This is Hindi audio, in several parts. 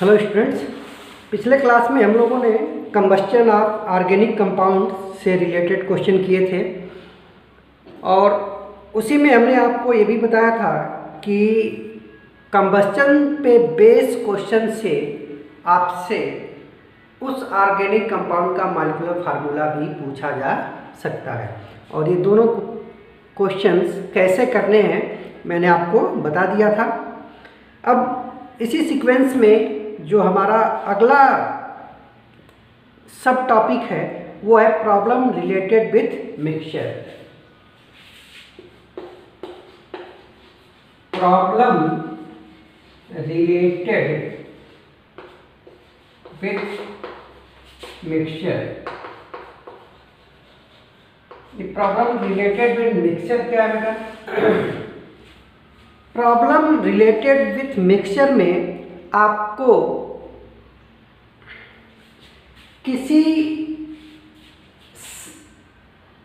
हेलो स्टूडेंट्स, पिछले क्लास में हम लोगों ने कंबस्शन ऑफ ऑर्गेनिक कंपाउंड से रिलेटेड क्वेश्चन किए थे और उसी में हमने आपको ये भी बताया था कि कंबस्शन पे बेस क्वेश्चन से आपसे उस ऑर्गेनिक कंपाउंड का मॉलिक्यूलर फार्मूला भी पूछा जा सकता है। और ये दोनों क्वेश्चंस कैसे करने हैं मैंने आपको बता दिया था। अब इसी सीक्वेंस में जो हमारा अगला सब टॉपिक है वो है problem related with mixture. Problem related with mixture. ये प्रॉब्लम रिलेटेड विथ मिक्सचर क्या है बेटा? प्रॉब्लम रिलेटेड विथ मिक्सचर में आपको किसी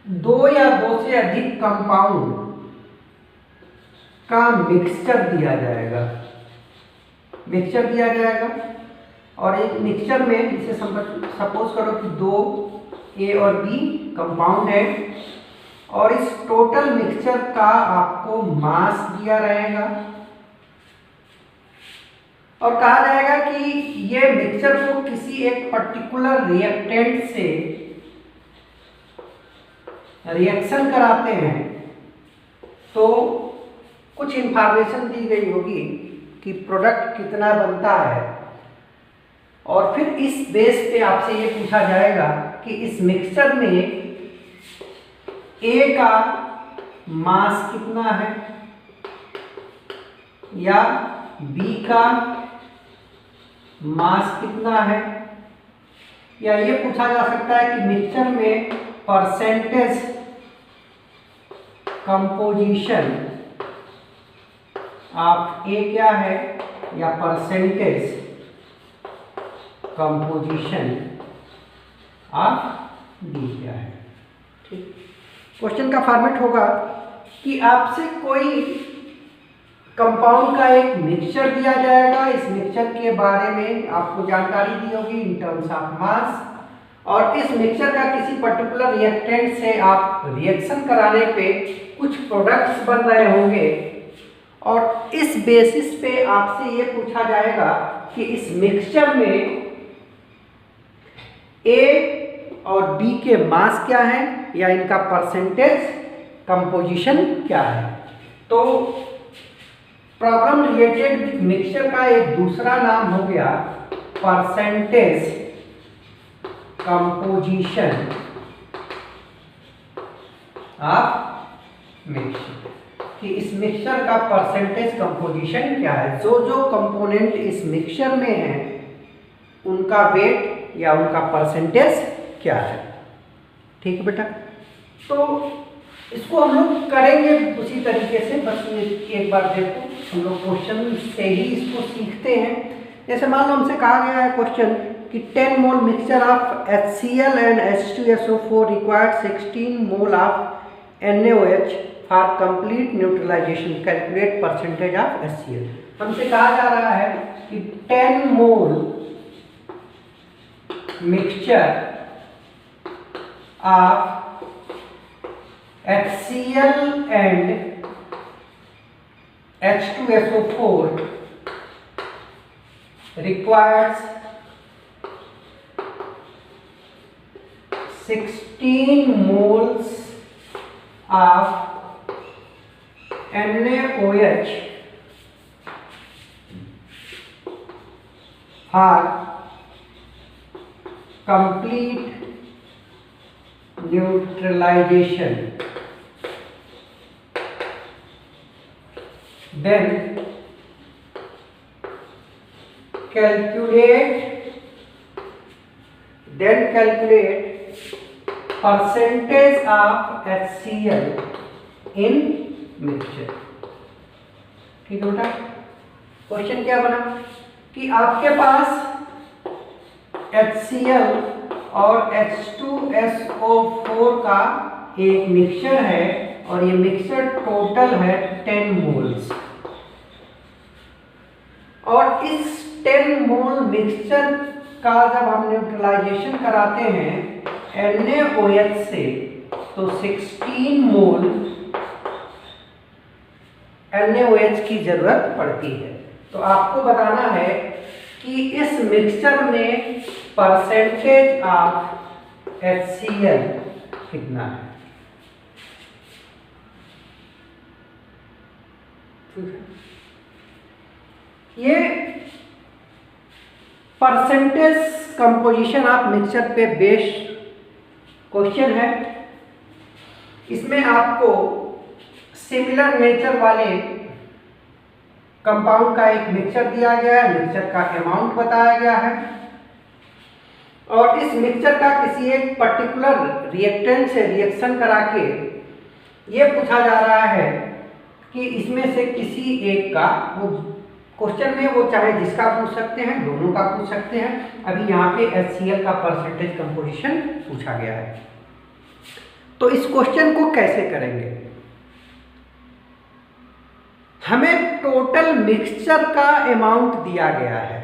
दो या दो से अधिक कंपाउंड का मिक्सचर दिया जाएगा। और एक मिक्सचर में इसे सपोज करो कि दो ए और बी कंपाउंड है और इस टोटल मिक्सचर का आपको मास दिया रहेगा और कहा जाएगा कि ये मिक्सचर को किसी एक पर्टिकुलर रिएक्टेंट से रिएक्शन कराते हैं तो कुछ इंफॉर्मेशन दी गई होगी कि प्रोडक्ट कितना बनता है और फिर इस बेस पे आपसे ये पूछा जाएगा कि इस मिक्सचर में ए का मास कितना है या बी का मास कितना है, या ये पूछा जा सकता है कि मिक्सचर में परसेंटेज कंपोजिशन ऑफ ए क्या है या परसेंटेज कंपोजिशन ऑफ बी क्या है। ठीक, क्वेश्चन का फॉर्मेट होगा कि आपसे कोई कंपाउंड का एक मिक्सचर दिया जाएगा। इस मिक्सचर के बारे में आपको जानकारी दी होगी इन टर्म्स ऑफ मास और इस मिक्सचर का किसी पर्टिकुलर रिएक्टेंट से आप रिएक्शन कराने पे कुछ प्रोडक्ट्स बन रहे होंगे और इस बेसिस पे आपसे ये पूछा जाएगा कि इस मिक्सचर में ए और बी के मास क्या है या इनका परसेंटेज कंपोजिशन क्या है। तो प्रॉब्लम रिलेटेड विथ मिक्सचर का एक दूसरा नाम हो गया परसेंटेज कंपोजिशन ऑफ मिक्सचर, कि इस मिक्सचर का परसेंटेज कंपोजिशन क्या है। जो जो कंपोनेंट इस मिक्सचर में है उनका वेट या उनका परसेंटेज क्या है। ठीक है बेटा, तो इसको हम लोग करेंगे उसी तरीके से। बस एक बार देखो, हम लोग क्वेश्चन से ही इसको सीखते हैं। जैसे मान लो हमसे कहा गया है क्वेश्चन कि 10 mole mixture of HCl and H2SO4 required 16 mole of NaOH for complete neutralization, calculate percentage of HCl। हमसे कहा जा रहा है कि 10 mole mixture of HCl and H2SO4 requires 16 moles of NaOH for complete neutralization. Then calculate percentage of HCl in mixture। ठीक है बेटा, क्वेश्चन क्या बना कि आपके पास HCl और H2SO4 का एक मिक्सचर है और ये मिक्सचर टोटल है 10 मोल्स। और इस 10 मोल मिक्सचर का जब हम न्यूट्रलाइजेशन कराते हैं NaOH से तो 16 मोल NaOH की जरूरत पड़ती है। तो आपको बताना है कि इस मिक्सचर में परसेंटेज ऑफ HCl कितना है। ये परसेंटेज कंपोजिशन ऑफ मिक्सचर पे बेस्ड क्वेश्चन है। इसमें आपको सिमिलर नेचर वाले कंपाउंड का एक मिक्सचर दिया गया है, मिक्सचर का अमाउंट बताया गया है और इस मिक्सचर का किसी एक पर्टिकुलर रिएक्टेंट से रिएक्शन करा के ये पूछा जा रहा है कि इसमें से किसी एक का, वो क्वेश्चन में वो चाहे जिसका पूछ सकते हैं, दोनों का पूछ सकते हैं। अभी यहाँ पे HCl का परसेंटेज कंपोजिशन पूछा गया है। तो इस क्वेश्चन को कैसे करेंगे? हमें टोटल मिक्सचर का अमाउंट दिया गया है,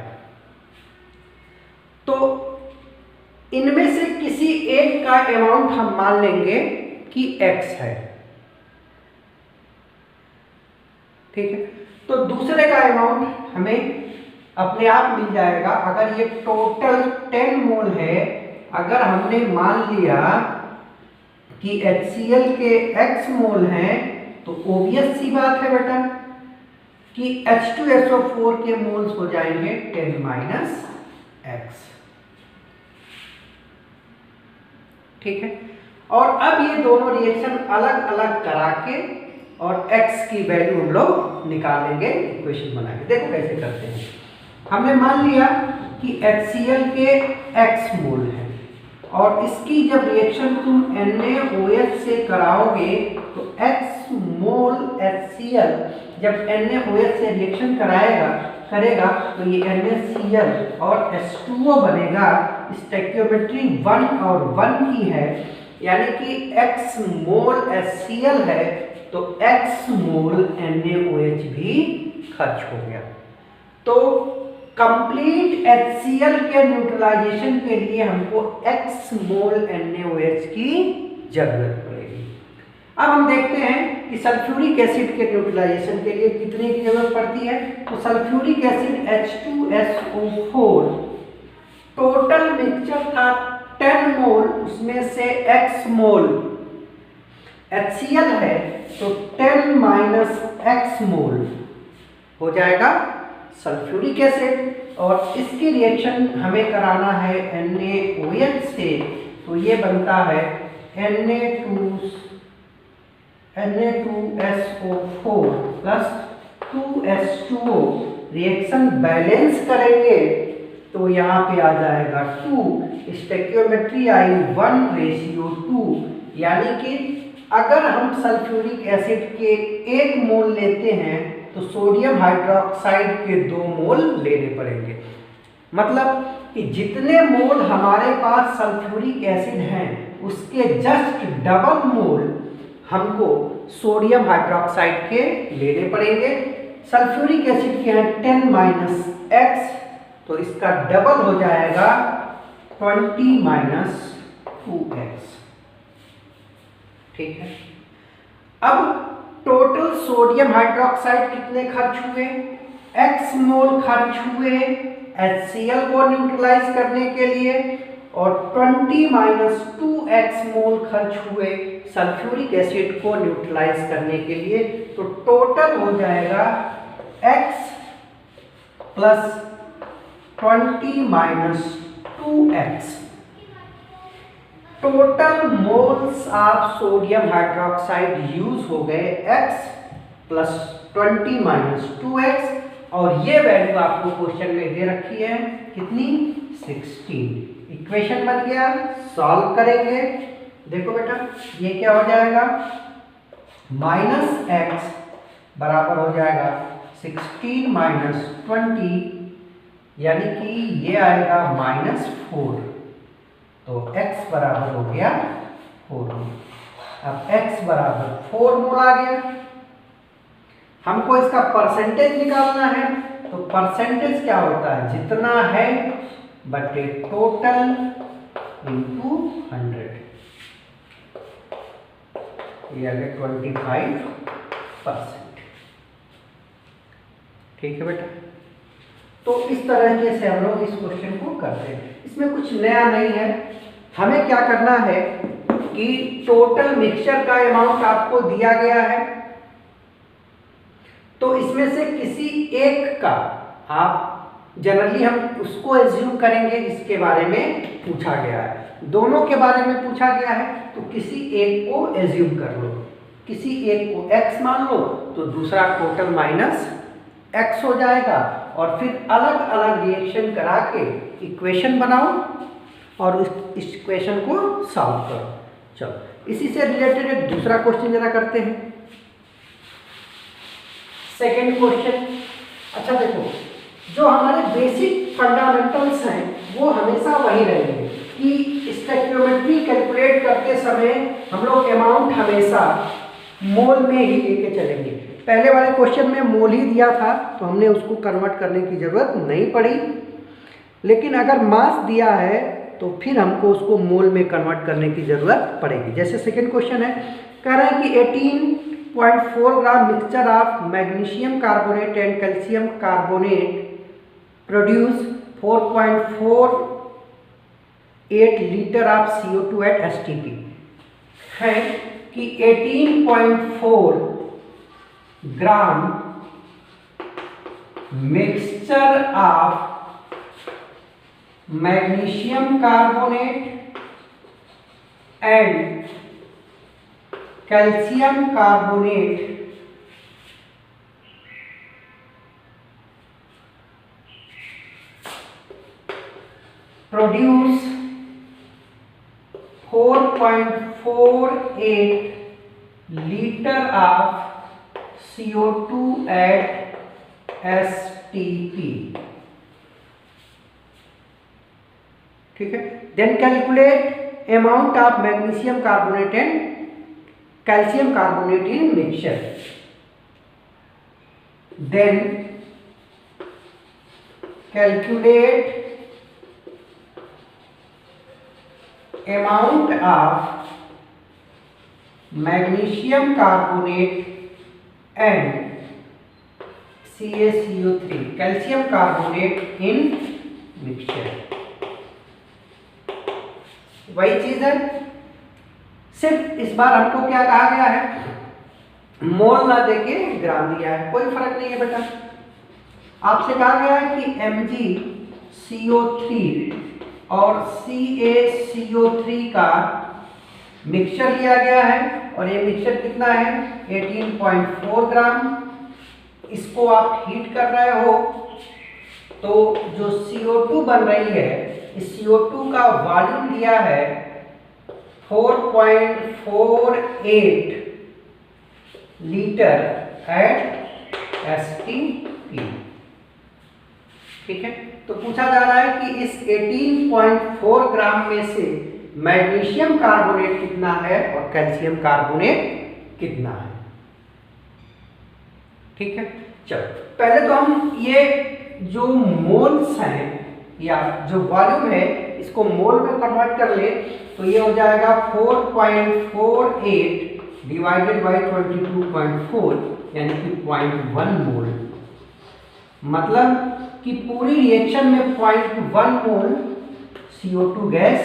तो इनमें से किसी एक का अमाउंट हम मान लेंगे कि x है, ठीक है। तो दूसरे का अमाउंट हमें अपने आप मिल जाएगा। अगर ये टोटल 10 मोल है, अगर हमने मान लिया कि HCl के x मोल हैं, तो ऑब्वियस सी बात है बेटा कि H2SO4 के मोल्स हो जाएंगे 10 - x, ठीक है। और अब ये दोनों रिएक्शन अलग अलग करा के और x की वैल्यू हम लोग निकाल लेंगे इक्वेशन बना के। देखो कैसे करते हैं। हमने मान लिया कि HCl के x मोल है और इसकी जब रिएक्शन तुम NaOH से कराओगे तो x मोल HCl जब NaOH से रिएक्शन करेगा तो ये NaCl और H2O बनेगा। स्टोइकियोमेट्री 1 और 1 की है, यानी कि x मोल HCl है तो x मोल NaOH भी खर्च हो गया। तो कंप्लीट HCl के न्यूट्रलाइजेशन के लिए हमको x मोल NaOH की जरूरत पड़ेगी। अब हम देखते हैं कि सल्फ्यूरिक एसिड के न्यूट्रलाइजेशन के लिए कितने की जरूरत पड़ती है। तो sulphuric acid H2SO4 total mixture था 10 मोल, उसमें से x मोल HCl है तो 10 - x मोल हो जाएगा सल्फ्यूरिक एसिड और इसकी रिएक्शन हमें कराना है NaOH से, तो ये बनता है Na2SO4 plus 2H2O। Reaction balance करेंगे तो यहाँ पे आ जाएगा 2, स्टोइकियोमेट्री आई 1:2, यानी कि अगर हम सल्फ्यूरिक एसिड के 1 मोल लेते हैं तो सोडियम हाइड्रोक्साइड के 2 मोल लेने पड़ेंगे। मतलब कि जितने मोल हमारे पास सल्फ्यूरिक एसिड हैं उसके जस्ट डबल मोल हमको सोडियम हाइड्रोक्साइड के लेने पड़ेंगे। सल्फ्यूरिक एसिड के हैं 10 - x, तो इसका डबल हो जाएगा 20 - 2x, ठीक है। अब टोटल सोडियम हाइड्रोक्साइड कितने खर्च हुए? x मोल खर्च हुए HCl को न्यूट्रलाइज करने के लिए और 20 - 2x मोल खर्च हुए सल्फ्यूरिक एसिड को न्यूट्रलाइज करने के लिए। तो टोटल हो जाएगा x plus 20 - 2x। Total moles of sodium hydroxide use हो गए x प्लस 20 - 2x और ये वैल्यू आपको क्वेश्चन में दे रखी है कितनी? 16। इक्वेशन बन गया, सॉल्व करेंगे। देखो बेटा ये क्या हो जाएगा, -x बराबर हो जाएगा 16 - 20, यानी कि ये आएगा -4, तो x बराबर हो गया 4 मोल। अब x बराबर 4 मोल आ गया। हमको इसका परसेंटेज निकालना है, तो परसेंटेज क्या होता है, जितना है बटे टोटल इंटू 100, ये आ गया 25%। ठीक है बेटा। तो इस तरह से हम लोग इस क्वेश्चन को करते हैं। इसमें कुछ नया नहीं है, हमें क्या करना है कि टोटल मिक्सचर का अमाउंट आपको दिया गया है, तो इसमें से किसी एक का आप जनरली हम उसको एज्यूम करेंगे, इसके बारे में पूछा गया है, दोनों के बारे में पूछा गया है, तो किसी एक को एज्यूम कर लो, किसी एक को x मान लो, तो दूसरा टोटल माइनस x हो जाएगा, और फिर अलग अलग रिएक्शन करा के इक्वेशन बनाओ और उस इक्वेशन को सॉल्व करो। चलो इसी से रिलेटेड एक दूसरा क्वेश्चन जरा करते हैं, सेकेंड क्वेश्चन। अच्छा देखो, जो हमारे बेसिक फंडामेंटल्स हैं वो हमेशा वही रहेंगे कि स्टोइकियोमेट्री कैलकुलेट करते समय हम लोग अमाउंट हमेशा मोल में ही लेके चलेंगे। पहले वाले क्वेश्चन में मोल ही दिया था तो हमने उसको कन्वर्ट करने की ज़रूरत नहीं पड़ी, लेकिन अगर मास दिया है तो फिर हमको उसको मोल में कन्वर्ट करने की ज़रूरत पड़ेगी। जैसे सेकेंड क्वेश्चन है, कह रहे हैं कि 18.4 gram mixture of magnesium carbonate and calcium carbonate produce 4.48 litre of CO2 at STP। है कि 18.4 gram mixture of magnesium carbonate and calcium carbonate produce 4.48 litre of CO2 at STP। ठीक है, then calculate amount of magnesium carbonate and calcium carbonate in mixture. Then calculate amount of magnesium carbonate and CaCO3 calcium carbonate in mixture। वही चीज है, सिर्फ इस बार हमको क्या कहा गया है, मोल ना देके ग्राम दिया है, कोई फर्क नहीं है बेटा। आपसे कहा गया है कि MgCO3 और CaCO3 का मिक्सचर लिया गया है, और ये मिक्सचर कितना है 18.4 ग्राम। इसको आप हीट कर रहे हो तो जो CO2 बन रही है, इस CO2 का वॉल्यूम दिया है 4.48 लीटर एट STP। ठीक है, तो पूछा जा रहा है कि इस 18.4 ग्राम में से मैग्नीशियम कार्बोनेट कितना है और कैल्शियम कार्बोनेट कितना है। ठीक है, चलो पहले तो हम ये जो मोल्स हैं या जो वॉल्यूम है इसको मोल में कन्वर्ट कर ले, तो ये हो जाएगा 4.48 डिवाइडेड बाई 22.4 यानी कि 0.1 मोल। मतलब कि पूरी रिएक्शन में 0.1 मोल CO2 गैस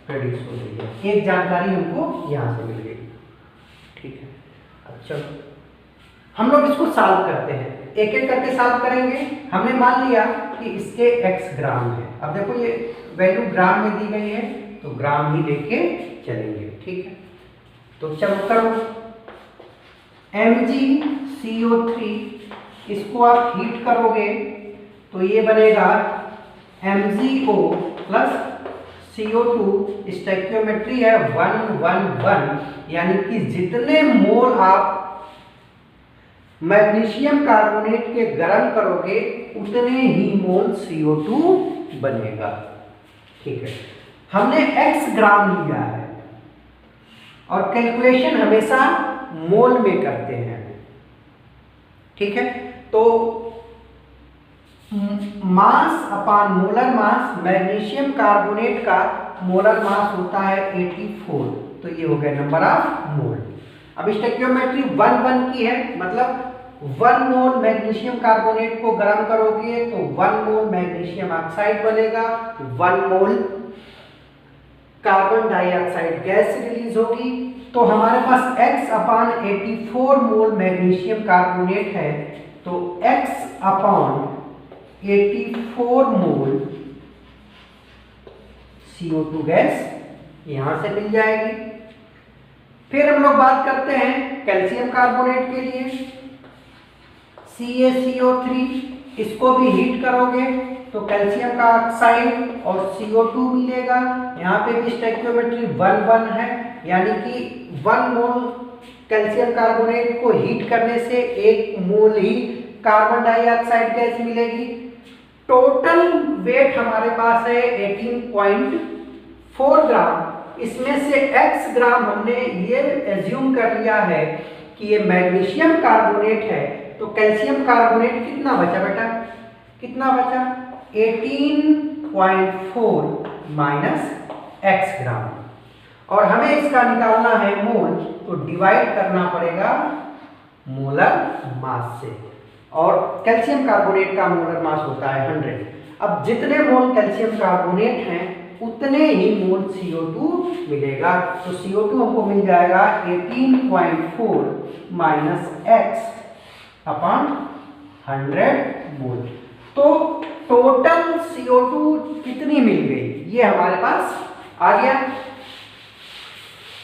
प्रोड्यूस हो रही है। एक जानकारी हमको यहाँ से मिल गई। ठीक है, अच्छा हम लोग इसको सॉल्व करते हैं, एक एक करके सॉल्व करेंगे। हमने मान लिया कि इसके x ग्राम है, अब देखो ये वैल्यू ग्राम में दी गई है तो ग्राम ही लेके चलेंगे। ठीक है, तो चलो करो, MgCO3 इसको आप हीट करोगे तो ये बनेगा MgO प्लस CO2, स्टोइकियोमेट्री है 111, यानी कि जितने मोल आप मैग्नीशियम कार्बोनेट के गर्म करोगे उतने ही मोल CO2 बनेगा। ठीक है, हमने x ग्राम लिया है और कैलकुलेशन हमेशा मोल में करते हैं। ठीक है, तो mass upon molar mass, magnesium carbonate का मोलर मास होता है 84, तो ये हो गया नंबर ऑफ मोल। अब स्टोइकियोमेट्री 1 की है, मतलब 1 मोल मैग्नीशियम कार्बोनेट को गर्म करोगे तो 1 मोल मैग्नीशियम ऑक्साइड बनेगा, 1 mole carbon dioxide gas release होगी। तो हमारे पास x अपॉन 84 मोल मैग्नीशियम कार्बोनेट है, तो x अपॉन 84 मोल CO2 गैस यहां से मिल जाएगी। फिर हम लोग बात करते हैं कैल्शियम कार्बोनेट के लिए, CaCO3, इसको भी हीट करोगे तो कैल्शियम का ऑक्साइड और CO2 मिलेगा। यहाँ पे भी स्टोइकियोमेट्री 1 है, यानी कि 1 मोल कैल्शियम कार्बोनेट को हीट करने से 1 मोल ही कार्बन डाइऑक्साइड गैस मिलेगी। टोटल वेट हमारे पास है 18.4 ग्राम। इसमें से x ग्राम हमने ये एज्यूम कर लिया है कि ये मैग्नीशियम कार्बोनेट है, तो कैल्शियम कार्बोनेट कितना बचा बेटा, कितना बचा 18.4 माइनस x ग्राम, और हमें इसका निकालना है मोल, तो डिवाइड करना पड़ेगा मोलर मास से, और कैल्शियम कार्बोनेट का मोलर मास होता है 100। अब जितने मोल कैल्शियम कार्बोनेट हैं उतने ही मोल CO2 मिलेगा, तो CO2 हमको मिल जाएगा 18.4 माइनस x अपॉन 100 मोल। तो टोटल CO2 कितनी मिल गई, ये हमारे पास आ गया।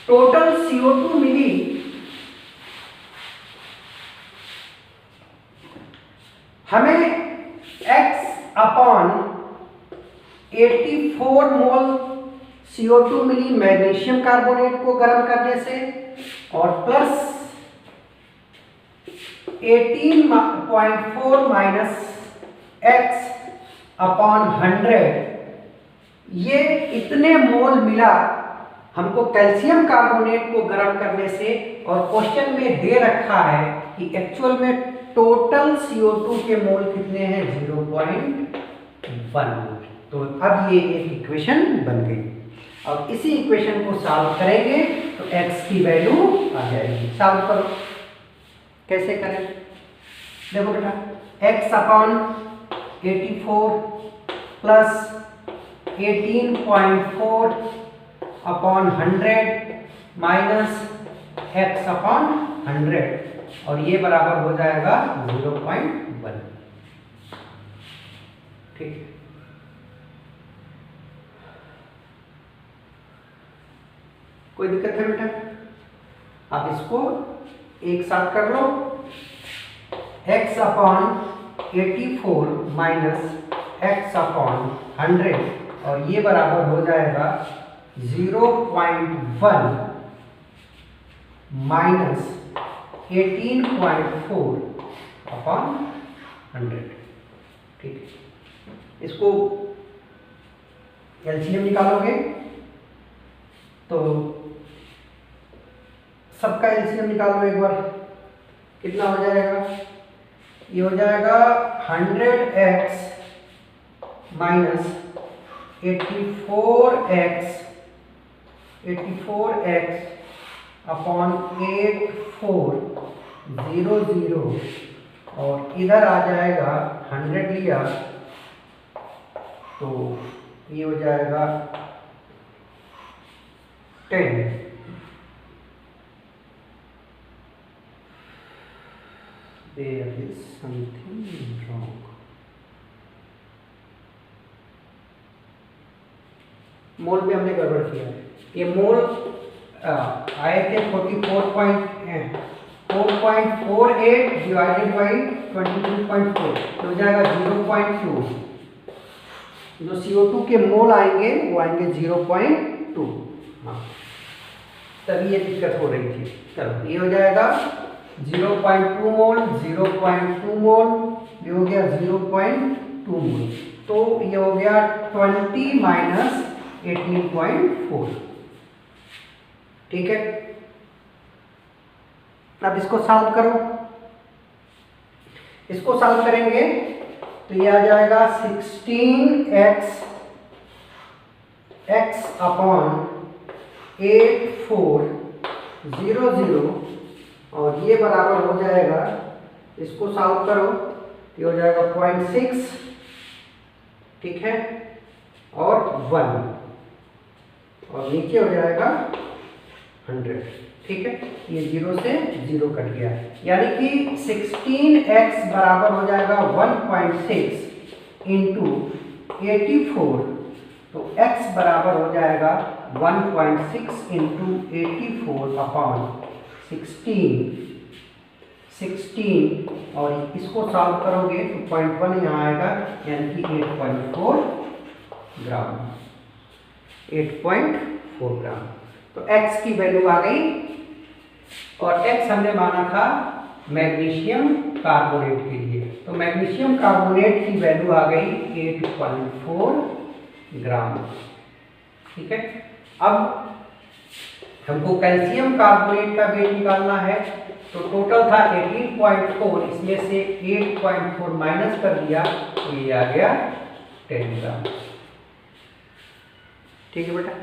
टोटल CO2 मिली हमें x अपॉन 84 मोल CO2 मिली मैग्नीशियम कार्बोनेट को गर्म करने से, और प्लस 18.4 माइनस x अपॉन 100, ये इतने मोल मिला हमको कैल्शियम कार्बोनेट को गर्म करने से। और क्वेश्चन में दे रखा है कि एक्चुअल में टोटल CO2 के मोल कितने हैं, 0.1 मोल। तो अब ये एक इक्वेशन बन गई। अब इसी इक्वेशन को सॉल्व करेंगे तो x की वैल्यू आ जाएगी। सॉल्व करो, कैसे करें, देखो बेटा, x upon 84 plus 18.4 upon 100 minus x upon 100, और ये बराबर हो जाएगा 0.1। ठीक, कोई दिक्कत है बेटा? आप इसको एक साथ कर लो, x upon 84 minus x upon 100, और ये बराबर हो जाएगा 0.1 माइनस 18.4 अपॉन 100। ठीक, इसको एलसीएम निकालोगे तो सबका एलसीएम निकाल लो एक बार, कितना हो जाएगा, ये हो जाएगा 100x माइनस 84x अपॉन 8400, और इधर आ जाएगा 100 लिया तो ये हो जाएगा 10। There is something wrong. मोल में हमने गड़बड़ किया है। ये मोल आए थे 4.48 डिवाइडेड बाई 22.4, तो हो जाएगा 0.2। जो CO2 के मोल आएंगे वो आएंगे 0.2। हाँ, तभी ये दिक्कत हो रही थी। चलो, ये हो जाएगा 0.2 मोल, 0.2 मोल, ये हो गया 0.2 मोल, तो ये हो गया 20 माइनस 18.4। ठीक है, अब इसको सॉल्व करो। इसको सॉल्व करेंगे तो ये आ जाएगा 16x अपॉन 8400 और ये बराबर हो जाएगा, इसको सॉल्व करो तो हो जाएगा 0.6, ठीक है, और 1 और नीचे हो जाएगा 100, ठीक है। ये 0 से 0 कट गया, यानी कि 16x बराबर हो जाएगा 1.6 इंटू 84, तो x बराबर हो जाएगा 1.6 इंटू 84 अपॉन 16 और इसको सॉल्व करोगे तो 0.1 यहाँ आएगा, यानी कि 8.4 ग्राम। 8.4 ग्राम। तो x की वैल्यू आ गई और x हमने माना था मैग्नीशियम कार्बोनेट के लिए, तो मैग्नीशियम कार्बोनेट की वैल्यू आ गई 8.4 ग्राम, ठीक है। अब हमको कैल्शियम कार्बोनेट का वेट निकालना है, तो टोटल था 18.4, इसमें से 8.4 माइनस कर दिया तो ये आ गया 10 ग्राम, ठीक है बेटा।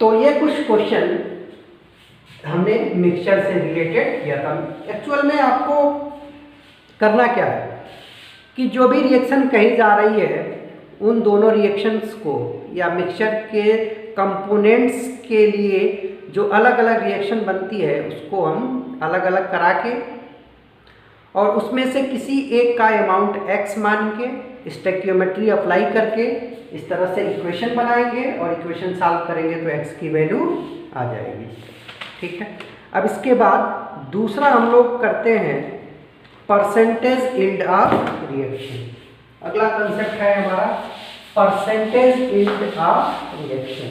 तो ये कुछ क्वेश्चन हमने मिक्सचर से रिलेटेड किया था। एक्चुअल में आपको करना क्या है कि जो भी रिएक्शन कही जा रही है उन दोनों रिएक्शंस को या मिक्सचर के कंपोनेंट्स के लिए जो अलग अलग रिएक्शन बनती है उसको हम अलग अलग करा के और उसमें से किसी एक का अमाउंट x मान के स्टोइकियोमेट्री अप्लाई करके इस तरह से इक्वेशन बनाएंगे और इक्वेशन सॉल्व करेंगे तो x की वैल्यू आ जाएगी, ठीक है। अब इसके बाद दूसरा हम लोग करते हैं परसेंटेज यील्ड ऑफ रिएक्शन। अगला कंसेप्ट है हमारा percentage yield of reaction.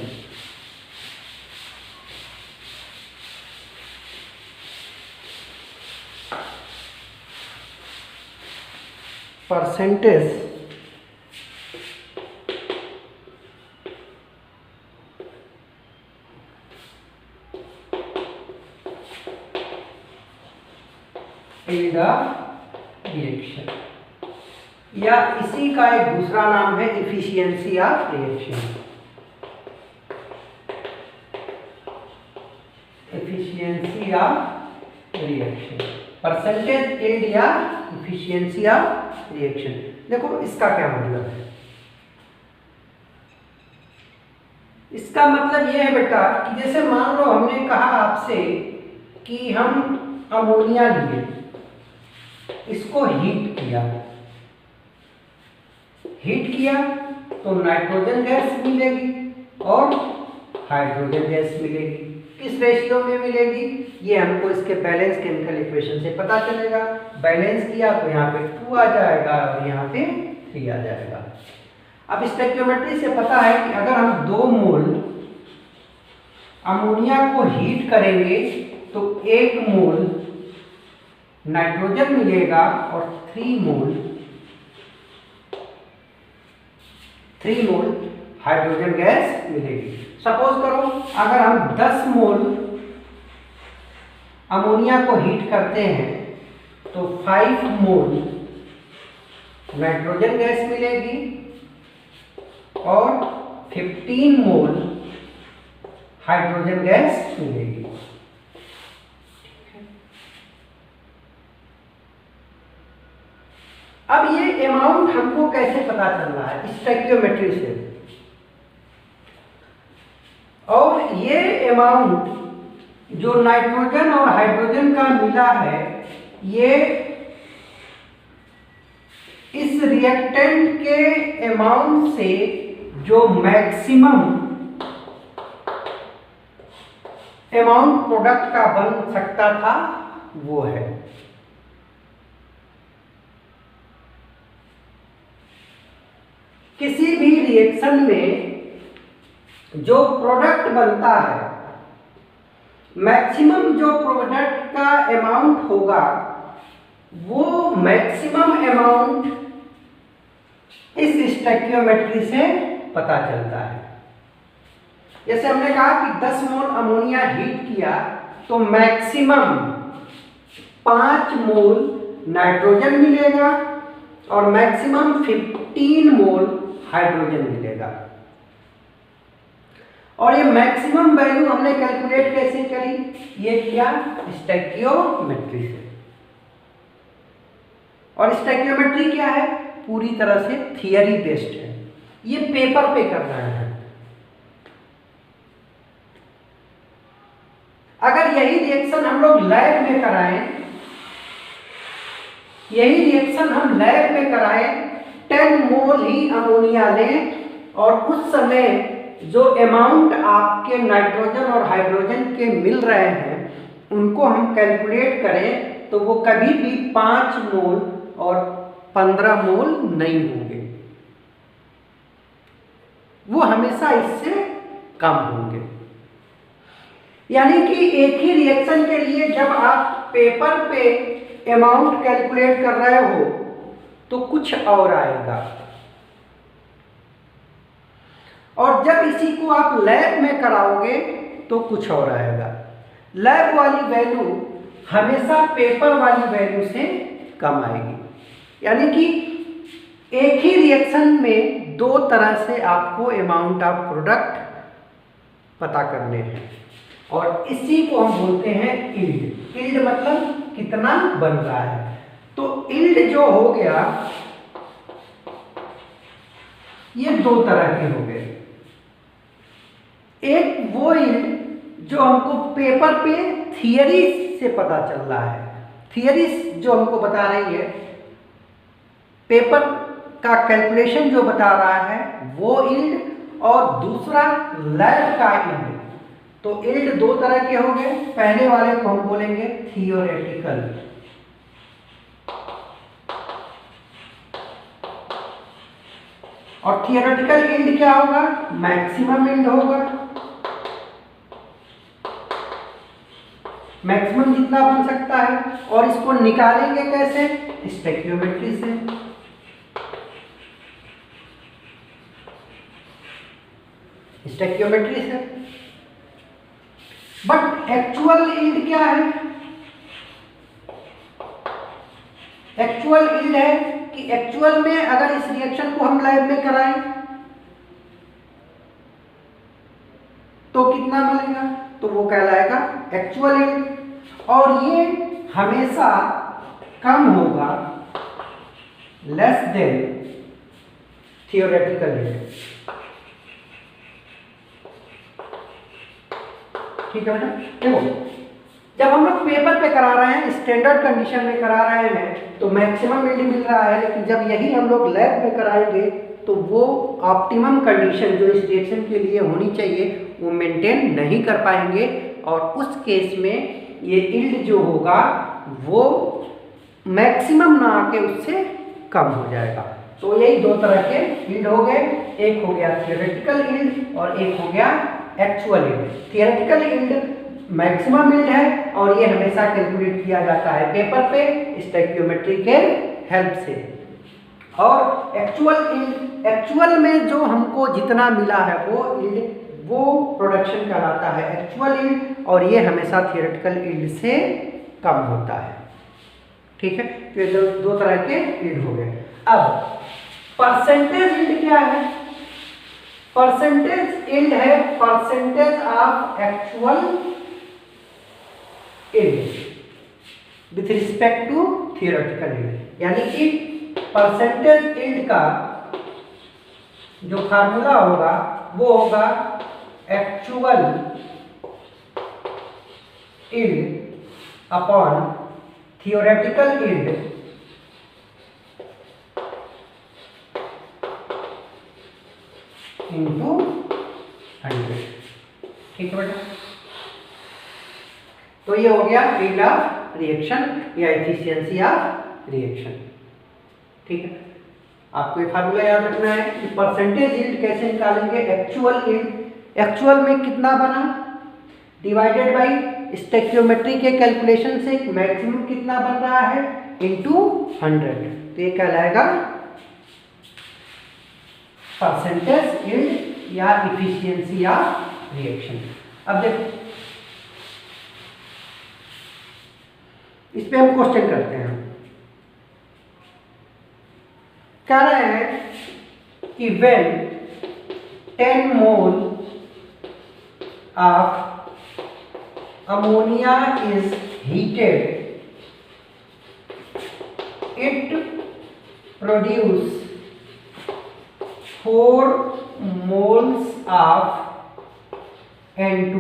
Percentage yield of reaction या इसी का एक दूसरा नाम है efficiency of reaction. Efficiency of reaction, percentage yield या इफिशियंसी ऑफ रिएक्शन। देखो इसका क्या मतलब है, इसका मतलब यह है बेटा कि जैसे मान लो हमने कहा आपसे कि हम अमोनिया लिए, इसको हीट किया तो नाइट्रोजन गैस मिलेगी और हाइड्रोजन गैस मिलेगी। किस रेशियो में मिलेगी ये हमको इसके बैलेंस केमिकल इक्वेशन से पता चलेगा। बैलेंस किया तो यहाँ पे 2 आ जाएगा और यहाँ पे 3 आ जाएगा। अब स्टोइकियोमेट्री से पता है कि अगर हम 2 मोल अमोनिया को हीट करेंगे तो 1 मोल नाइट्रोजन मिलेगा और 3 मोल हाइड्रोजन गैस मिलेगी। सपोज करो अगर हम 10 मोल अमोनिया को हीट करते हैं तो 5 मोल नाइट्रोजन गैस मिलेगी और 15 मोल हाइड्रोजन गैस मिलेगी। अब ये अमाउंट हमको कैसे पता चल रहा है, स्टोइकियोमेट्री से। और ये अमाउंट जो नाइट्रोजन और हाइड्रोजन का मिला है ये इस रिएक्टेंट के अमाउंट से जो मैक्सिमम अमाउंट प्रोडक्ट का बन सकता था वो है। किसी भी रिएक्शन में जो प्रोडक्ट बनता है मैक्सिमम जो प्रोडक्ट का अमाउंट होगा वो मैक्सिमम अमाउंट इस स्टोइकियोमेट्री से पता चलता है। जैसे हमने कहा कि 10 मोल अमोनिया हीट किया तो मैक्सिमम 5 मोल नाइट्रोजन मिलेगा और मैक्सिमम 15 मोल हाइड्रोजन मिलेगा। और ये मैक्सिमम वैल्यू हमने कैलकुलेट कैसे करी, ये किया स्टोइकियोमेट्री से। और स्टोइकियोमेट्री क्या है, पूरी तरह से थियरी बेस्ड है, ये पेपर पे कर रहे हैं। अगर यही रिएक्शन हम लोग लैब में कराएं, यही रिएक्शन हम लैब में कराएं, 10 मोल ही अमोनिया लें और उस समय जो अमाउंट आपके नाइट्रोजन और हाइड्रोजन के मिल रहे हैं उनको हम कैलकुलेट करें तो वो कभी भी 5 मोल और 15 मोल नहीं होंगे, वो हमेशा इससे कम होंगे। यानी कि एक ही रिएक्शन के लिए जब आप पेपर पे अमाउंट कैलकुलेट कर रहे हो तो कुछ और आएगा, और जब इसी को आप लैब में कराओगे तो कुछ और आएगा। लैब वाली वैल्यू हमेशा पेपर वाली वैल्यू से कम आएगी। यानी कि एक ही रिएक्शन में दो तरह से आपको अमाउंट ऑफ प्रोडक्ट पता करने हैं, और इसी को हम बोलते हैं यील्ड। यील्ड मतलब कितना बन रहा है। तो यील्ड जो हो गया ये दो तरह के हो गए। एक वो यील्ड जो हमको पेपर पे थियरी से पता चल रहा है, थियरी जो हमको बता रही है, पेपर का कैलकुलेशन जो बता रहा है वो यील्ड, और दूसरा लैब का यील्ड। तो यील्ड दो तरह के हो गए। पहले वाले को हम बोलेंगे थियोरेटिकल, और थियोरेटिकल यील्ड क्या होगा, मैक्सिमम यील्ड होगा। मैक्सिमम जितना बन सकता है, और इसको निकालेंगे कैसे, स्टोइकियोमेट्री से। स्टोइकियोमेट्री से। बट एक्चुअल यील्ड क्या है, एक्चुअल यील्ड है कि एक्चुअल में अगर इस रिएक्शन को हम लैब में कराएं तो कितना मिलेगा, तो वो कहलाएगा एक्चुअल यील्ड। और ये हमेशा कम होगा, लेस देन थियोरेटिकल यील्ड। ठीक है बेटा, देखो जब हम लोग पेपर पे करा रहे हैं, स्टैंडर्ड कंडीशन में करा रहे हैं तो मैक्सिमम यील्ड मिल रहा है, लेकिन जब यही हम लोग लैब में कराएंगे तो वो ऑप्टिमम कंडीशन जो इस रिएक्शन के लिए होनी चाहिए वो मेंटेन नहीं कर पाएंगे, और उस केस में ये यील्ड जो होगा वो मैक्सिमम ना आके उससे कम हो जाएगा। तो यही दो तरह के यील्ड हो गए, एक हो गया थियोरेटिकल यील्ड और एक हो गया actual yield. Theoretical yield maximum yield है और ये हमेशा कैलकुलेट किया जाता है पेपर पे स्टोइकियोमेट्री के हेल्प से। और एक्चुअल यील्ड, एक्चुअल में जो हमको जितना मिला है वो यील्ड, वो प्रोडक्शन कहलाता है एक्चुअल यील्ड, और ये हमेशा थियोरेटिकल यील्ड से कम होता है। ठीक है, तो ये दो तरह के यील्ड हो गए। अब परसेंटेज यील्ड क्या है, परसेंटेज यील्ड है percentage of actual yield with respect to theoretical yield. यानी कि परसेंटेज यील्ड का जो फार्मूला होगा वो होगा actual yield upon theoretical yield into 100। ठीक है बेटा, तो ये हो गया यील्ड ऑफ रिएक्शन या एफिशिएंसी ऑफ रिएक्शन। ठीक है, आपको ये फार्मूला याद रखना है कि परसेंटेज यील्ड कैसे निकालेंगे, एक्चुअल यील्ड, एक्चुअल में कितना बना डिवाइडेड बाय स्टोइकियोमेट्री के कैलकुलेशन से मैक्सिमम कितना बन रहा है इनटू 100, तो ये कहलाएगा परसेंटेज यील्ड या एफिशिएंसी ऑफ रिएक्शन। अब देखो इस पे हम क्वेश्चन करते हैं। कह रहे हैं कि when 10 mole of ammonia is heated, it produces 4 moles of N2.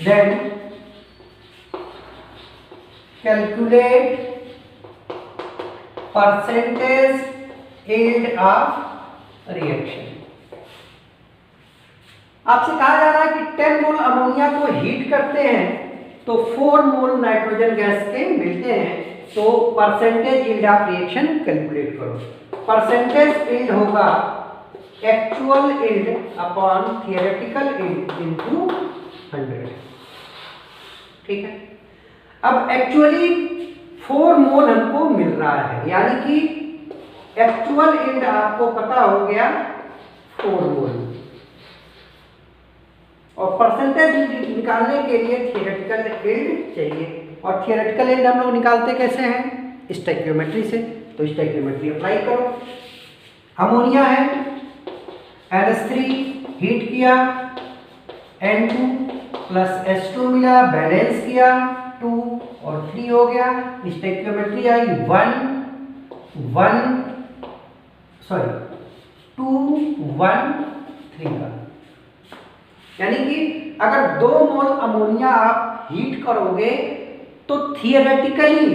Then calculate percentage yield of reaction. आपसे कहा जा रहा है कि 10 मोल अमोनिया को हीट करते हैं तो 4 मोल नाइट्रोजन गैस के मिलते हैं, तो percentage yield of reaction calculate करो। परसेंटेज यील्ड होगा actual yield upon theoretical yield into 100। ठीक है, अब एक्चुअली 4 मोल हमको मिल रहा है, यानी कि एक्चुअल यील्ड आपको पता हो गया 4 मोल, और परसेंटेज निकालने के लिए थियोरेटिकल यील्ड चाहिए। और थियोरेटिकल यील्ड हम लोग निकालते कैसे हैं? स्टोइकियोमेट्री से। तो स्टोइकियोमेट्री अप्लाई करो। अमोनिया है, NH3 हीट किया, N2 प्लस H2 मिला, बैलेंस किया, 2 और 3 हो गया। स्टोइकियोमेट्री आई 2 1 3 का, यानी कि अगर 2 मोल अमोनिया आप हीट करोगे तो थियोरेटिकली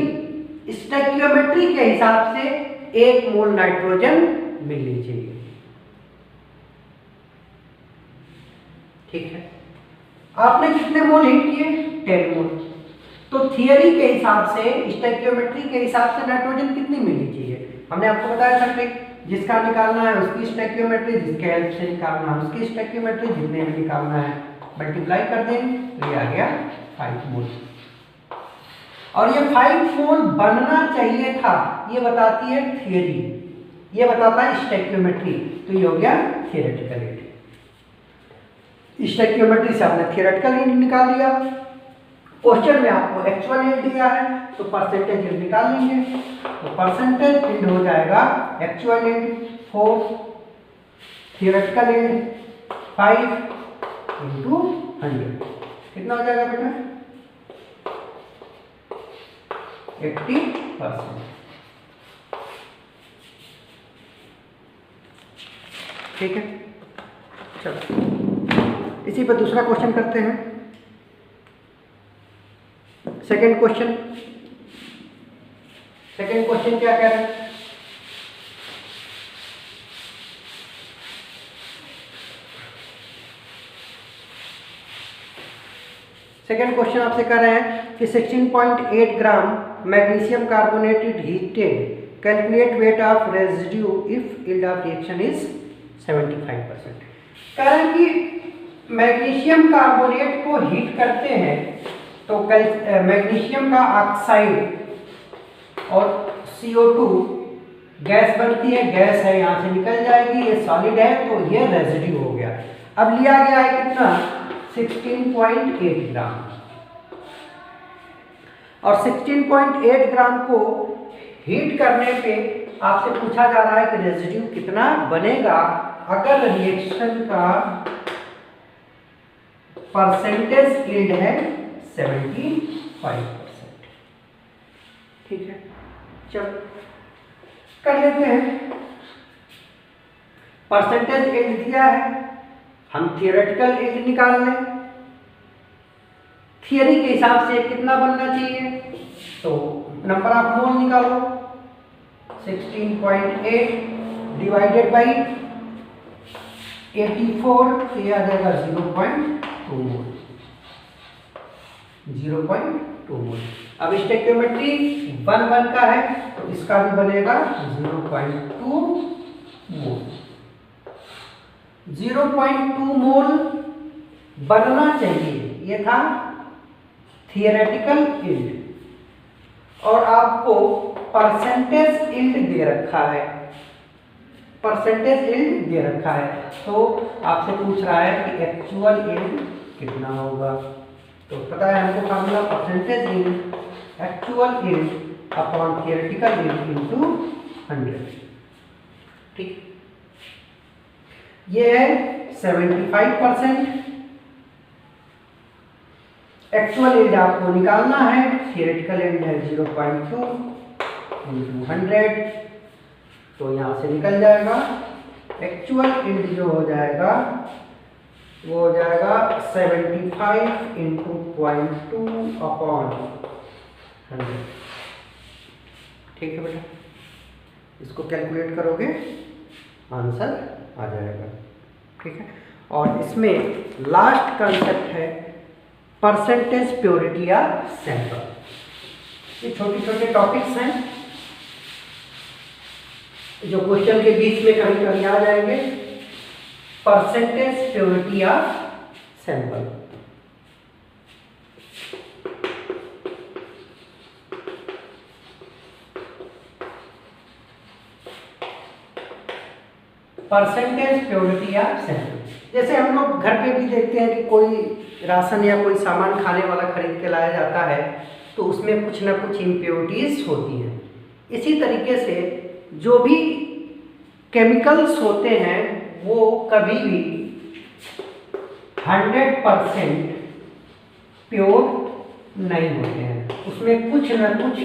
स्टोइकियोमेट्री के हिसाब से 1 मोल नाइट्रोजन मिलनी चाहिए। ठीक है, आपने कितने मोल हीट किए? 10 मोल। तो थियरी के हिसाब से, स्टोइकियोमेट्री के हिसाब से नाइट्रोजन कितनी मिलनी चाहिए? हमने आपको बताया था ट्रिक, जिसका निकालना है उसकी स्टोइकियोमेट्री, जिसके हेल्प से निकालना है उसकी स्टोइकियोमेट्री, जितने में निकालना है मल्टीप्लाई कर देंगे तो ये आ गया 5 मोल। और ये 5 मोल बनना चाहिए था, ये बताती है थियरी, ये बताता है स्टोइकियोमेट्री, तो ये हो गया थियोरेटिकल यील्ड। स्टोइकियोमेट्री से आपने थियोरेटिकल यील्ड निकाल लिया। क्वेश्चन में आपको एक्चुअल यील्ड दिया है तो परसेंटेज यील्ड निकाल लेंगे, तो परसेंटेज यील्ड हो जाएगा actual yield 4, theoretical yield 5 into 100, कितना हो जाएगा बेटा? 80%। ठीक है, चलो इसी पर दूसरा क्वेश्चन करते हैं। सेकेंड क्वेश्चन क्या कह रहे हैं? सेकेंड क्वेश्चन आपसे कह रहे हैं कि 16.8 gram magnesium carbonated heated, calculate weight of residue if yield of reaction is 75%। कह रहे हैं कि मैग्नीशियम कार्बोनेट को हीट करते हैं तो मैग्नीशियम का ऑक्साइड और CO2 गैस बनती है, गैस है यहाँ से निकल जाएगी, ये सॉलिड है तो ये रेजिड्यू हो गया। अब लिया गया है कितना? 16.8 ग्राम, और 16.8 ग्राम को हीट करने पे आपसे पूछा जा रहा है कि रेजिड्यू कितना बनेगा अगर रिएक्शन का परसेंटेज यील्ड है 75%। ठीक है, चलो कर लेते हैं। परसेंटेज यील्ड दिया है, हम थियोरेटिकल यील्ड निकाल लें। थियरी के हिसाब से कितना बनना चाहिए, तो नंबर ऑफ मोल निकालो। 16.8 डिवाइडेड बाई 84, तो ये आ जाएगा 0.2 मोल। 0.2 मोल। अब स्टोइकियोमेट्री 1 का है तो इसका भी बनेगा 0.2 मोल। 0.2 मोल बनना चाहिए, ये था थियोरेटिकल यील्ड, और आपको परसेंटेज यील्ड दे रखा है, परसेंटेज यील्ड दे रखा है, तो आपसे पूछ रहा है कि एक्चुअल यील्ड कितना होगा। तो पता है हमको formula percentage yield actual yield upon theoretical into 100। ठीक, ये है 75%। एक्चुअल यील्ड आपको निकालना है, थियोरेटिकल यील्ड है 0.2 इंटू 100, तो यहाँ से निकल जाएगा एक्चुअल यील्ड जो हो जाएगा वो हो जाएगा 75 इंटू 0.2 अपॉन 100। ठीक है बेटा, इसको कैलकुलेट करोगे आंसर आ जाएगा। ठीक है, और इसमें लास्ट कंसेप्ट है परसेंटेज प्योरिटी या सैंपल। ये छोटे छोटे टॉपिक्स हैं जो क्वेश्चन के बीच में कभी कभी आ जाएंगे। परसेंटेज प्योरिटी या सैंपल। परसेंटेज प्योरिटी या सैंपल, जैसे हम लोग घर पे भी देखते हैं कि कोई राशन या कोई सामान खाने वाला खरीद के लाया जाता है तो उसमें कुछ ना कुछ इम्प्योरिटीज होती हैं। इसी तरीके से जो भी केमिकल्स होते हैं वो कभी भी 100% प्योर नहीं होते हैं, उसमें कुछ ना कुछ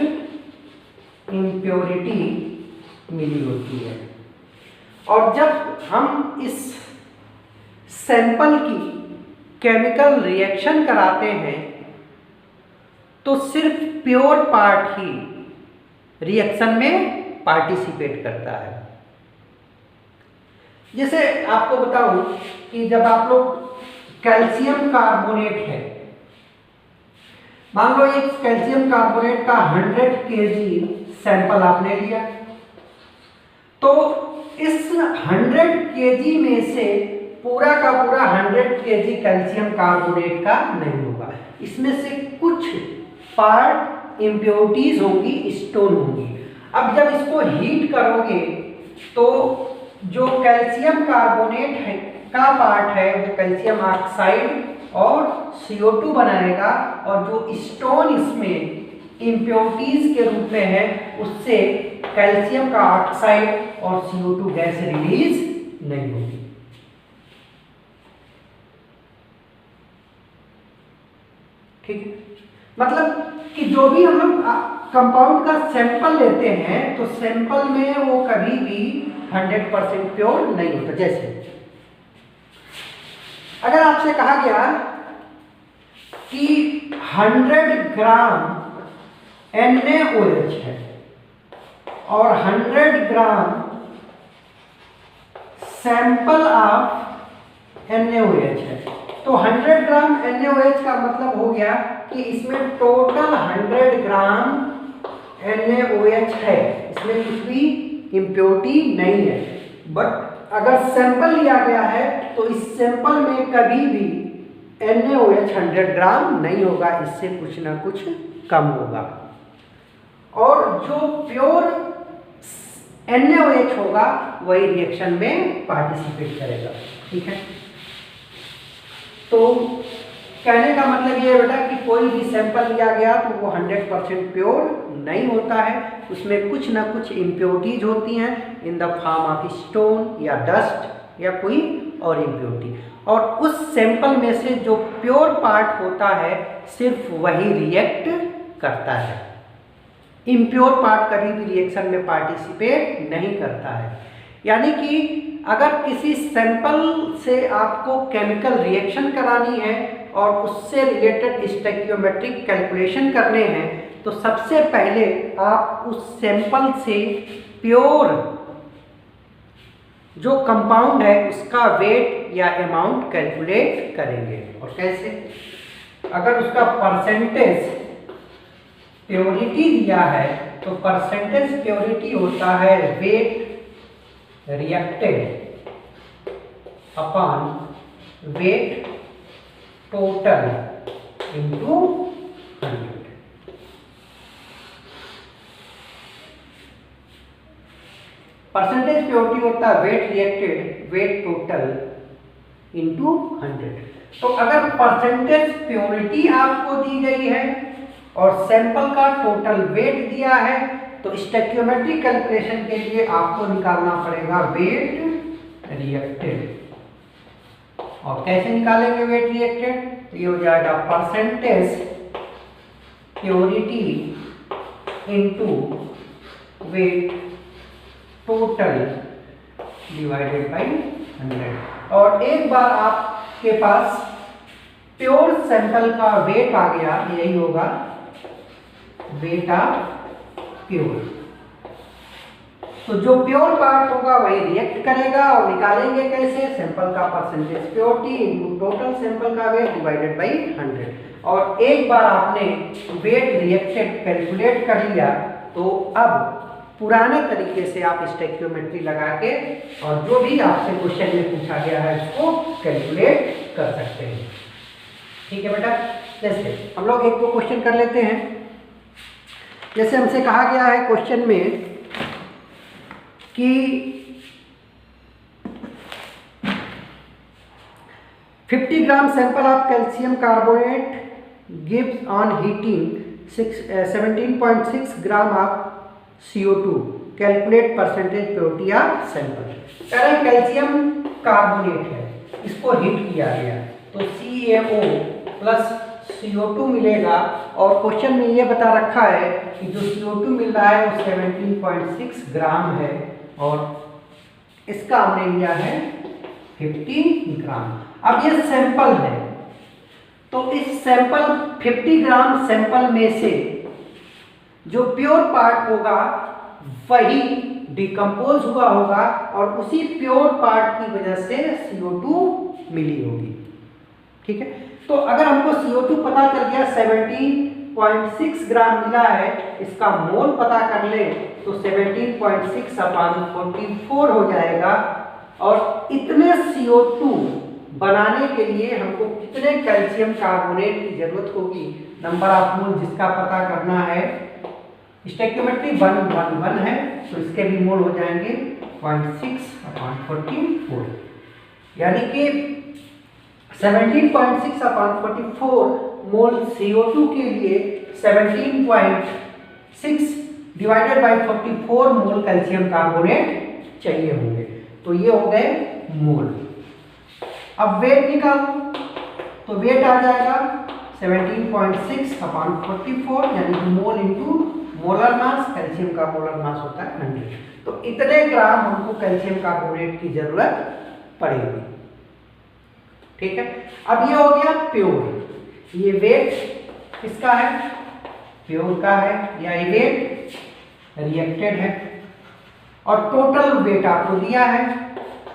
इम्प्योरिटी मिली होती है। और जब हम इस सैंपल की केमिकल रिएक्शन कराते हैं तो सिर्फ प्योर पार्ट ही रिएक्शन में पार्टिसिपेट करता है। जैसे आपको बताऊं कि जब आप लोग कैल्शियम कार्बोनेट है, मान लो एक कैल्शियम कार्बोनेट का 100 kg सैंपल आपने लिया, तो इस 100 kg में से पूरा का पूरा 100 kg कैल्शियम कार्बोनेट का नहीं होगा, इसमें से कुछ पार्ट इम्प्योरिटीज होंगी, स्टोन होंगी। अब जब इसको हीट करोगे तो जो कैल्शियम कार्बोनेट है का पार्ट है वो कैल्शियम ऑक्साइड और CO2 बनाएगा, और जो स्टोन इसमें इम्प्योरिटीज के रूप में है उससे कैल्शियम का ऑक्साइड और CO2 गैस रिलीज नहीं होगी। ठीक, मतलब कि जो भी हम लोग कंपाउंड का सैंपल लेते हैं तो सैंपल में वो कभी भी 100% प्योर नहीं होता। जैसे अगर आपसे कहा गया कि 100 ग्राम NaOH है और 100 ग्राम सैंपल ऑफ NaOH है, तो 100 ग्राम NaOH का मतलब हो गया कि इसमें टोटल 100 ग्राम NaOH है, इसमें कुछ भी इम्प्योरिटी नहीं है। बट अगर सैंपल लिया गया है तो इस सैंपल में कभी भी NaOH 100 ग्राम नहीं होगा, इससे कुछ ना कुछ कम होगा। और जो प्योर NaOH होगा वही रिएक्शन में पार्टिसिपेट करेगा। ठीक है, तो कहने का मतलब ये है बेटा कि कोई भी सैंपल लिया गया तो वो 100% प्योर नहीं होता है, उसमें कुछ ना कुछ इम्प्योरिटीज होती हैं in the form of stone या डस्ट या कोई और इम्प्योरिटी, और उस सैंपल में से जो प्योर पार्ट होता है सिर्फ वही रिएक्ट करता है। इम्प्योर पार्ट कभी भी रिएक्शन में पार्टिसिपेट नहीं करता है। यानी कि अगर किसी सैंपल से आपको केमिकल रिएक्शन करानी है और उससे रिलेटेड स्टोइकियोमेट्रिक कैलकुलेशन करने हैं तो सबसे पहले आप उस सैंपल से प्योर जो कंपाउंड है उसका वेट या अमाउंट कैलकुलेट करेंगे। और कैसे? अगर उसका परसेंटेज प्योरिटी दिया है तो परसेंटेज प्योरिटी होता है weight reacted upon weight total into 100। Percentage purity होता है weight reacted weight total into 100। तो अगर परसेंटेज प्योरिटी आपको दी गई है और सैंपल का टोटल वेट दिया है, तो स्टोइकियोमेट्रिक कैलकुलेशन के लिए आपको निकालना पड़ेगा वेट रिएक्टेड। और कैसे निकालेंगे वेट रिएक्टेड? तो ये हो जाएगा percentage purity into wait total divided by 100। और एक बार आपके पास प्योर सैंपल का वेट आ गया, यही होगा वेट ऑफ प्योर। तो जो प्योर पार्ट होगा वही रिएक्ट करेगा, और निकालेंगे कैसे? सैंपल का percentage purity into total sample का वेट डिवाइडेड बाय 100। और एक बार आपने वेट रिएक्टेड कैलकुलेट कर लिया, तो अब पुराने तरीके से आप स्टोइकियोमेट्री लगा के और जो भी आपसे क्वेश्चन में पूछा गया है उसको कैलकुलेट कर सकते हैं। ठीक है बेटा, जैसे हम लोग एक दो क्वेश्चन कर लेते हैं। जैसे हमसे कहा गया है क्वेश्चन में कि 50 gram sample of calcium carbonate gives on heating 17.6 gram of CO2, calculate percentage purity of sample. कह रहे कैल्शियम कार्बोनेट है, इसको हीट किया गया तो CaO प्लस CO2 मिलेगा। और क्वेश्चन में ये बता रखा है कि जो CO2 मिल रहा है वो 17.6 ग्राम है, और इसका हमने लिया है 50 ग्राम। अब ये सैंपल है, तो इस सैंपल 50 ग्राम सैंपल में से जो प्योर पार्ट होगा वही डिकम्पोज हुआ होगा, और उसी प्योर पार्ट की वजह से CO2 मिली होगी। ठीक है, तो अगर हमको CO2 पता चल गया 17.6 ग्राम मिला है, इसका मोल पता कर ले तो 17.6 अपान 44 हो जाएगा। और इतने CO2 बनाने के लिए हमको कितने कैल्शियम कार्बोनेट की जरूरत होगी? नंबर ऑफ मोल जिसका पता करना है, स्टोइकियोमेट्री 111 है, तो इसके भी मोल हो जाएंगे 0.6 अपान 44, यानी कि 17.6 अपान 44 मोल CO2 के लिए 17.6 divided by 44 mole calcium carbonate चाहिए होंगे। तो ये हो गए मोल। अब वेट निकालो, तो वेट आ जाएगा 17.6 अपान 44, यानी कि mole into molar mass. Calcium का मोलर मास होता है 100, तो इतने ग्राम हमको कैल्शियम कार्बोनेट की जरूरत पड़ेगी। ठीक है, अब ये हो गया प्योर। ये वेट किसका है? प्योर का है, या ये वेट रिएक्टेड है। और टोटल वेट आपको दिया है,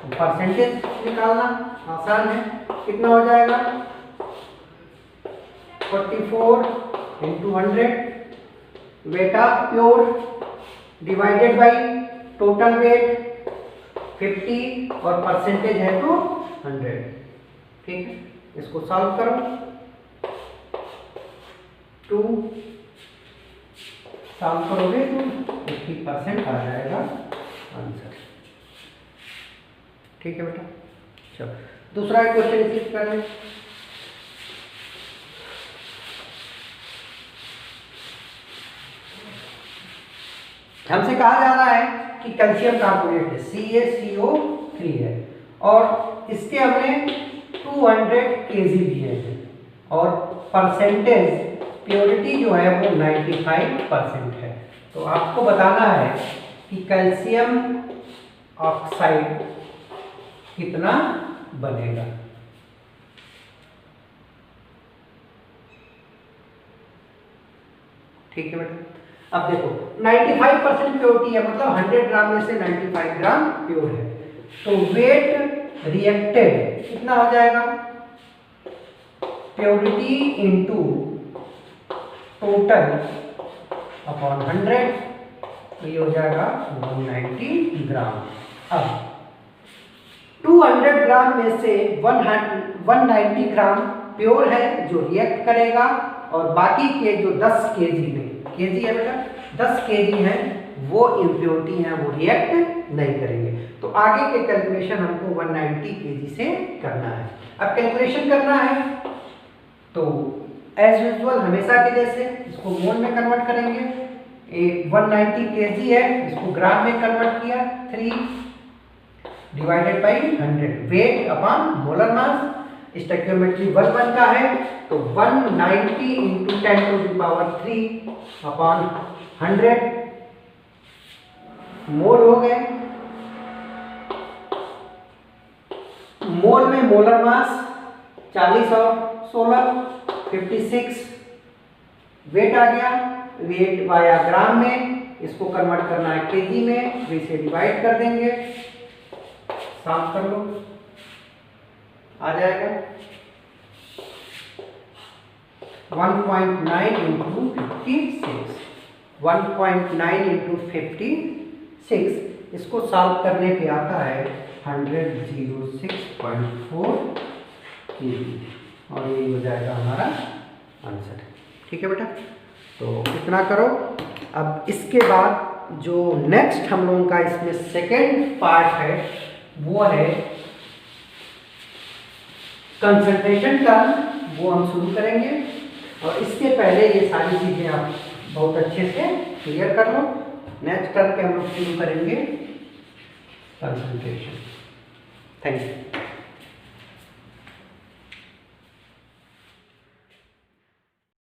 परसेंटेज निकालना आसान है। कितना हो जाएगा? 44 into 100 weight of pure divided by total weight 50 और परसेंटेज है तो 100। ठीक है, इसको सॉल्व करो। 2 सॉल्व करोगे तो 50% आ जाएगा आंसर। ठीक है बेटा, चलो दूसरा क्वेश्चन इसी कर लें। हमसे कहा जा रहा है कि कैल्शियम कार्बोनेट है, CaCO3 है, और इसके हमें 200 kg दिए हैं, और परसेंटेज प्योरिटी जो है वो 95% है। तो आपको बताना है कि कैल्शियम ऑक्साइड कितना बनेगा। ठीक है बेटा, अब देखो 95% प्योरिटी है, मतलब 100 ग्राम में से 95 ग्राम प्योर है, तो वेट रिएक्टेड कितना हो जाएगा? प्योरिटी इंटू टोटल अपॉन 100, तो ये हो जाएगा 190 ग्राम। अब 200 ग्राम में से 190 ग्राम प्योर है जो रिएक्ट करेगा, और बाकी के जो 10 kg में, केजी है बेटा 10 kg है, वो इम्प्योरिटी है, वो रिएक्ट नहीं करेंगे। तो आगे के कैलकुलेशन हमको 190 kg से करना है। अब कैलकुलेशन करना है तो एज यूजुअल हमेशा के जैसे इसको मोल में कन्वर्ट करेंगे। 190 kg है, इसको ग्राम में कन्वर्ट किया, 3 divided by 100, weight upon molar mass. Stoichiometry 1 का है तो 190 इंटू 10⁻³ अपॉन 100 मोल हो गए। मोल में मोलर मास 40 और 16 56, वेट आ गया, वेट वाया ग्राम में, इसको कन्वर्ट करना है केजी में, तो इसे डिवाइड कर देंगे, साफ कर लो, आ जाएगा 1.9 इंटू 56, 1.9 इंटू 56, इसको सॉल्व करने पे आता है 106.4 kg और ये हो जाएगा हमारा आंसर। ठीक है बेटा, तो इतना करो। अब इसके बाद जो नेक्स्ट हम लोगों का इसमें सेकेंड पार्ट है वो है कंसंट्रेशन टर्म, वो हम शुरू करेंगे। और इसके पहले ये सारी चीज़ें आप बहुत अच्छे से क्लियर कर लो। नेक्स्ट टर्म के हम लोग शुरू करेंगे कंसंट्रेशन। Thank you.